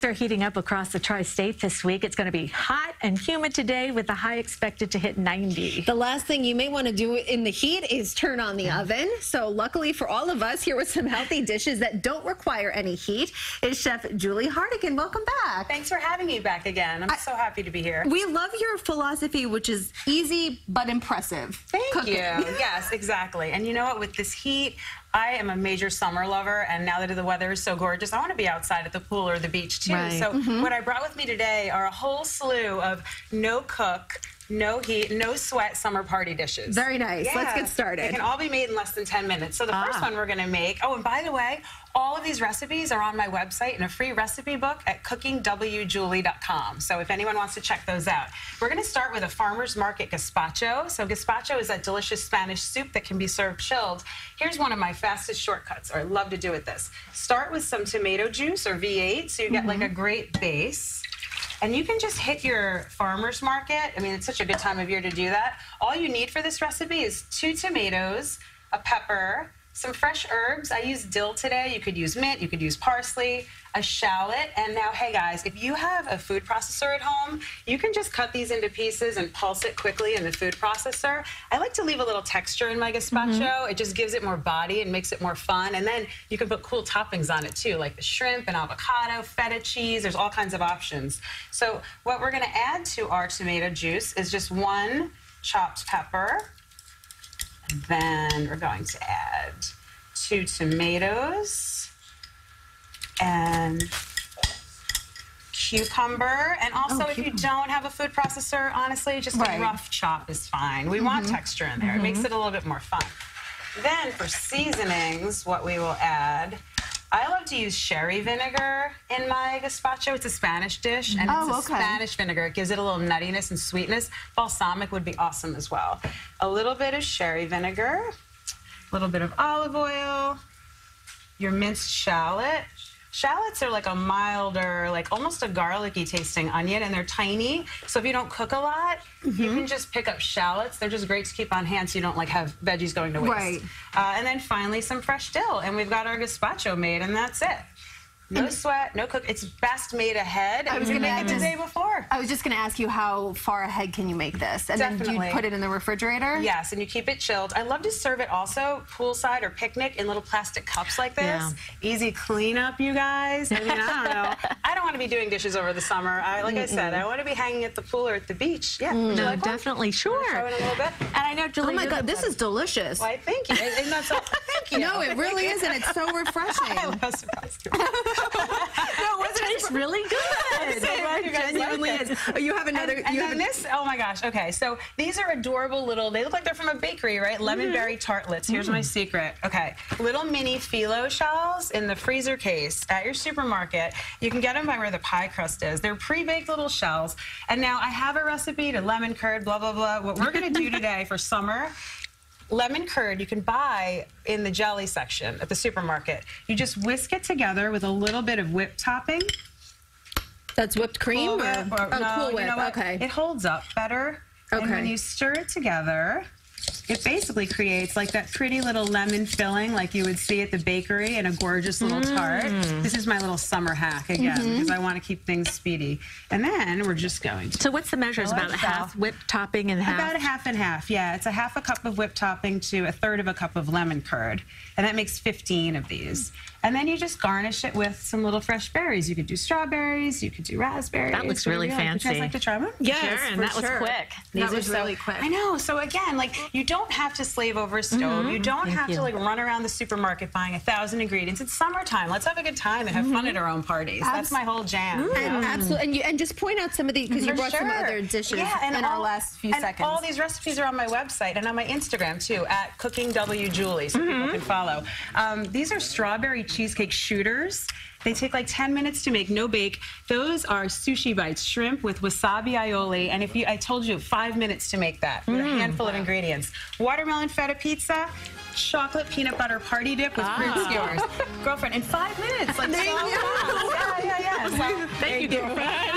are heating up across the tri-state this week. It's going to be hot and humid today with the high expected to hit 90. The last thing you may want to do in the heat is turn on the oven. So luckily for all of us, here with some healthy dishes that don't require any heat is Chef Julie Hartigan. Welcome back. Thanks for having me back again. I'm so happy to be here. We love your philosophy, which is easy but impressive. Thank you. Yes, exactly. And you know what? With this heat, I am a major summer lover, and now that the weather is so gorgeous, I want to be outside at the pool or the beach too. Right. So what I brought with me today are a whole slew of no-cook, no heat, no sweat summer party dishes. Very nice. Yeah. Let's get started. They can all be made in less than 10 minutes. So the first one we're going to make, oh, and by the way, all of these recipes are on my website in a free recipe book at cookingwjulie.com. So if anyone wants to check those out. We're going to start with a farmer's market gazpacho. So gazpacho is that delicious Spanish soup that can be served chilled. Here's one of my fastest shortcuts, or I love to do with this. Start with some tomato juice or V8 so you get like a great base. And you can just hit your farmer's market. I mean, it's such a good time of year to do that. All you need for this recipe is 2 tomatoes, a pepper, some fresh herbs. I use dill today. You could use mint, you could use parsley, a shallot. And now, hey guys, if you have a food processor at home, you can just cut these into pieces and pulse it quickly in the food processor. I like to leave a little texture in my gazpacho. It just gives it more body and makes it more fun. And then you can put cool toppings on it too, like the shrimp and avocado, feta cheese. There's all kinds of options. So what we're gonna add to our tomato juice is just 1 chopped pepper. And then we're going to add 2 tomatoes and cucumber. And also, if you don't have a food processor, honestly, just a rough chop is fine. We want texture in there. It makes it a little bit more fun. Then for seasonings, what we will add, I love to use sherry vinegar in my gazpacho. It's a Spanish dish, and it's a Spanish vinegar. It gives it a little nuttiness and sweetness. Balsamic would be awesome as well. A little bit of sherry vinegar, a little bit of olive oil, your minced shallot. Shallots are like a milder, like almost a garlicky tasting onion, and they're tiny. So if you don't cook a lot, you can just pick up shallots. They're just great to keep on hand so you don't like have veggies going to waste. And then finally some fresh dill, and we've got our gazpacho made, and that's it. No sweat, no cook. It's best made ahead. I was going to make it the day before. I was just going to ask you, how far ahead can you make this? And then do you put it in the refrigerator? Yes, and you keep it chilled. I love to serve it also poolside or picnic in little plastic cups like this. Easy cleanup, you guys. I mean, I don't know. I don't want to be doing dishes over the summer. Like I said, I want to be hanging at the pool or at the beach. Yeah, would you like one? Definitely, sure. Show it a little bit. And I know, Julie, oh my God, this is delicious. Why, thank you. And that's all. Thank you. No, it really is, and it's so refreshing. I love surprise. No, it tastes really good. It genuinely is. Oh, you have another. And then this, oh my gosh, okay. So these are adorable little, they look like they're from a bakery, right? Lemon berry tartlets. Here's my secret. Okay, little mini phyllo shells in the freezer case at your supermarket. You can get them by where the pie crust is. They're pre-baked little shells. And now I have a recipe to lemon curd, blah, blah, blah. What we're gonna do today for summer, lemon curd you can buy in the jelly section at the supermarket. You just whisk it together with a little bit of whipped topping. That's whipped cream? Cool Whip, or no, no, Cool Whip, you know what? okay. It holds up better. And when you stir it together, it basically creates like that pretty little lemon filling like you would see at the bakery in a gorgeous little tart. This is my little summer hack again because I want to keep things speedy. And then we're just going to... So what's the measures? About a half whipped topping and half? About a half and half, yeah. It's a half a cup of whipped topping to a third of a cup of lemon curd. And that makes 15 of these. And then you just garnish it with some little fresh berries. You could do strawberries, you could do raspberries. That looks really fancy. Would you guys like to try one? Yes, sure, and that was quick. That was really quick. I know. So again, like, you don't have to slave over a stove. You don't have to like run around the supermarket buying 1,000 ingredients. It's summertime. Let's have a good time and have fun at our own parties. That's my whole jam. Absolutely. And just point out some of these, because you brought some other dishes in our last few seconds. All these recipes are on my website and on my Instagram too, at cookingwjulie, so people can follow. These are strawberry cheesecake shooters. They take like 10 minutes to make, no bake. Those are sushi bites, shrimp with wasabi aioli. And I told you 5 minutes to make that with a handful of ingredients. Watermelon feta pizza, chocolate peanut butter party dip with fruit skewers. Girlfriend, in 5 minutes. Like, Thank you. Yeah. Thank you, girlfriend.